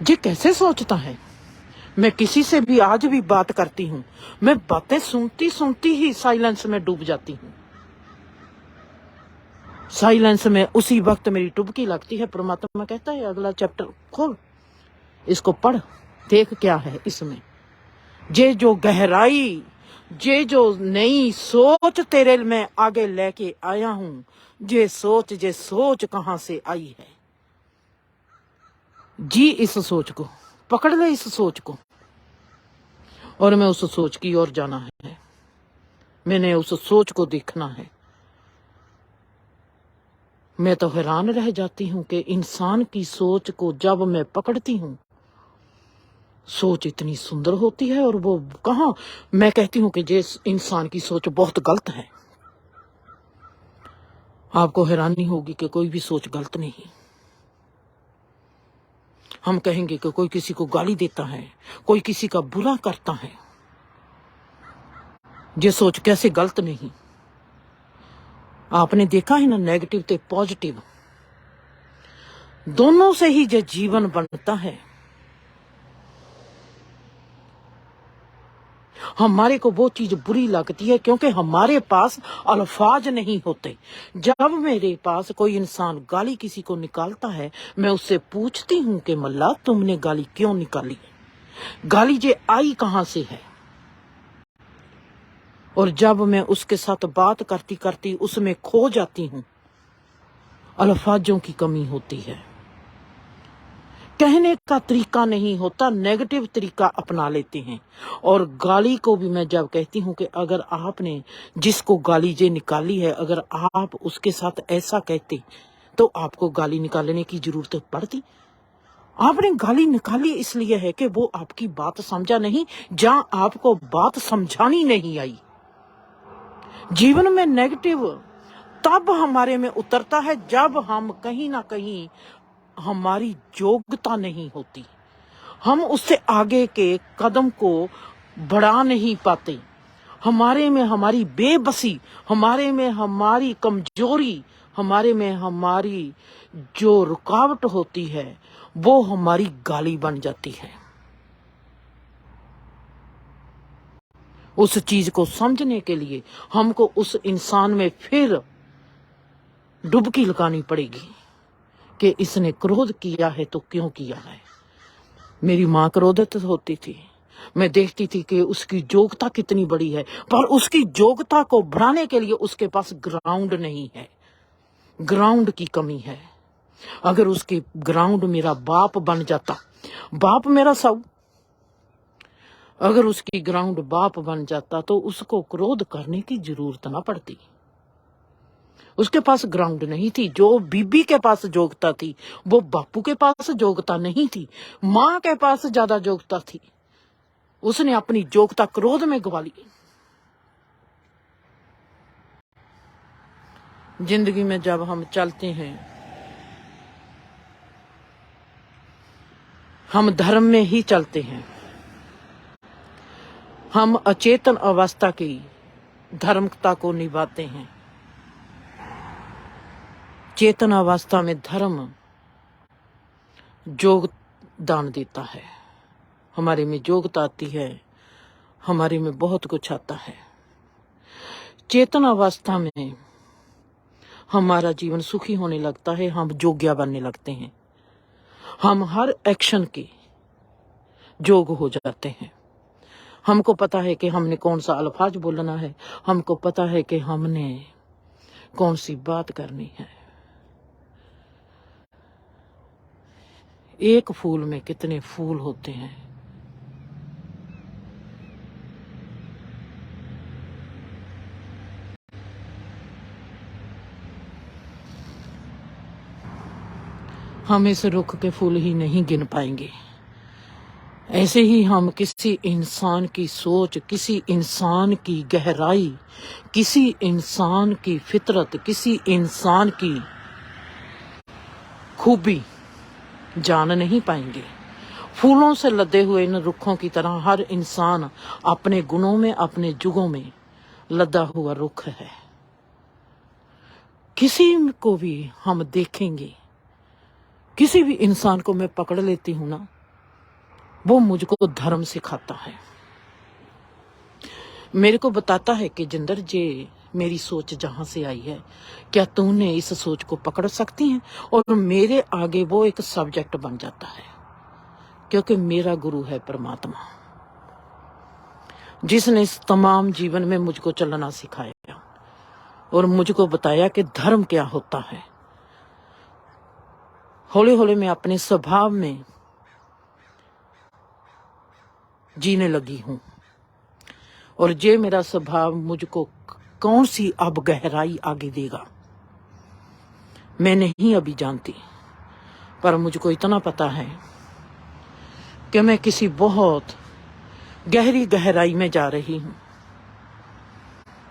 ये कैसे सोचता है? मैं किसी से भी आज भी बात करती हूँ, मैं बातें सुनती सुनती ही साइलेंस में डूब जाती हूँ। साइलेंस में उसी वक्त मेरी डुबकी लगती है। परमात्मा कहता है अगला चैप्टर खोल, इसको पढ़, देख क्या है इसमें। ये जो गहराई, ये जो नई सोच तेरे में आगे लेके आया हूं, ये सोच कहां से आई है। जी इस सोच को पकड़ ले, इस सोच को, और मैं उस सोच की ओर जाना है। मैंने उस सोच को देखना है। मैं तो हैरान रह जाती हूं कि इंसान की सोच को जब मैं पकड़ती हूं, सोच इतनी सुंदर होती है, और वो कहां, मैं कहती हूं कि ये इंसान की सोच बहुत गलत है। आपको हैरानी होगी कि कोई भी सोच गलत नहीं। हम कहेंगे कि कोई किसी को गाली देता है, कोई किसी का बुरा करता है, ये सोच कैसे गलत नहीं। आपने देखा है ना, नेगेटिव ते पॉजिटिव दोनों से ही जो जीवन बनता है। हमारे को वो चीज बुरी लगती है क्योंकि हमारे पास अल्फाज नहीं होते। जब मेरे पास कोई इंसान गाली किसी को निकालता है, मैं उससे पूछती हूँ कि मल्ला तुमने गाली क्यों निकाली, गाली जे आई कहां से है। और जब मैं उसके साथ बात करती करती उसमें खो जाती हूँ, अल्फाजों की कमी होती है, कहने का तरीका नहीं होता, नेगेटिव तरीका अपना लेते हैं। और गाली को भी मैं जब कहती हूं कि अगर आपने जिसको गाली जे निकाली है, अगर आप उसके साथ ऐसा कहते तो आपको गाली निकालने की जरूरत पड़ती। आपने गाली निकाली इसलिए है कि वो आपकी बात समझा नहीं, जहां आपको बात समझानी नहीं आई। जीवन में नेगेटिव तब हमारे में उतरता है जब हम कहीं ना कहीं हमारी योग्यता नहीं होती, हम उससे आगे के कदम को बढ़ा नहीं पाते। हमारे में हमारी बेबसी, हमारे में हमारी कमजोरी, हमारे में हमारी जो रुकावट होती है वो हमारी गाली बन जाती है। उस चीज को समझने के लिए हमको उस इंसान में फिर डुबकी लगानी पड़ेगी कि इसने क्रोध किया है तो क्यों किया है। मेरी माँ क्रोधित होती थी, मैं देखती थी कि उसकी योग्यता कितनी बड़ी है, पर उसकी योग्यता को बढ़ाने के लिए उसके पास ग्राउंड नहीं है, ग्राउंड की कमी है। अगर उसके ग्राउंड मेरा बाप बन जाता, बाप मेरा सब, अगर उसकी ग्राउंड बाप बन जाता तो उसको क्रोध करने की जरूरत ना पड़ती। उसके पास ग्राउंड नहीं थी। जो बीबी के पास योग्यता थी वो बापू के पास योग्यता नहीं थी, माँ के पास ज्यादा योग्यता थी। उसने अपनी योग्यता क्रोध में गवा ली। जिंदगी में जब हम चलते हैं, हम धर्म में ही चलते हैं। हम अचेतन अवस्था की धर्मता को निभाते हैं। चेतन अवस्था में धर्म योगदान देता है। हमारे में योग्यता आती है, हमारे में बहुत कुछ आता है। चेतन अवस्था में हमारा जीवन सुखी होने लगता है, हम योग्य बनने लगते हैं, हम हर एक्शन के योग्य हो जाते हैं। हमको पता है कि हमने कौन सा अल्फाज बोलना है, हमको पता है कि हमने कौन सी बात करनी है। एक फूल में कितने फूल होते हैं। हम इस रुख के फूल ही नहीं गिन पाएंगे। ऐसे ही हम किसी इंसान की सोच, किसी इंसान की गहराई, किसी इंसान की फितरत, किसी इंसान की खूबी जान नहीं पाएंगे। फूलों से लदे हुए इन रुखों की तरह हर इंसान अपने गुणों में, अपने जुगों में लदा हुआ रुख है। किसी को भी हम देखेंगे, किसी भी इंसान को मैं पकड़ लेती हूं ना, वो मुझको धर्म सिखाता है। मेरे को बताता है कि जिंदर जे मेरी सोच जहां से आई है, क्या तूने इस सोच को पकड़ सकती है। और मेरे आगे वो एक सब्जेक्ट बन जाता है, क्योंकि मेरा गुरु है परमात्मा, जिसने इस तमाम जीवन में मुझको चलना सिखाया और मुझको बताया कि धर्म क्या होता है। हौले हौले मैं अपने स्वभाव में जीने लगी हूं, और जे मेरा स्वभाव मुझको कौन सी अब गहराई आगे देगा मैं नहीं अभी जानती, पर मुझको इतना पता है कि मैं किसी बहुत गहरी गहराई में जा रही हूं,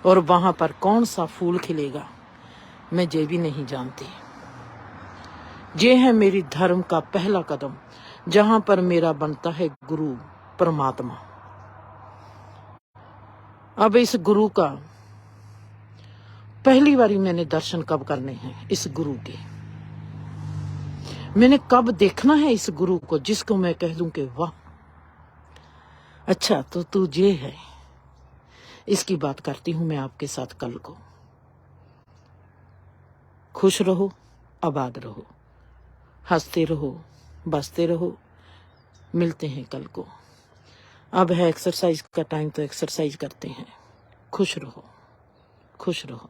और वहां पर कौन सा फूल खिलेगा मैं ये भी नहीं जानती। ये है मेरी धर्म का पहला कदम, जहां पर मेरा बनता है गुरु परमात्मा। अब इस गुरु का पहली बारी मैंने दर्शन कब करने हैं, इस गुरु के मैंने कब देखना है इस गुरु को, जिसको मैं कह दूं कि वाह अच्छा तो तू ये है। इसकी बात करती हूं मैं आपके साथ कल को। खुश रहो, आबाद रहो, हंसते रहो, बसते रहो। मिलते हैं कल को। अब है एक्सरसाइज का टाइम, तो एक्सरसाइज करते हैं। खुश रहो, खुश रहो।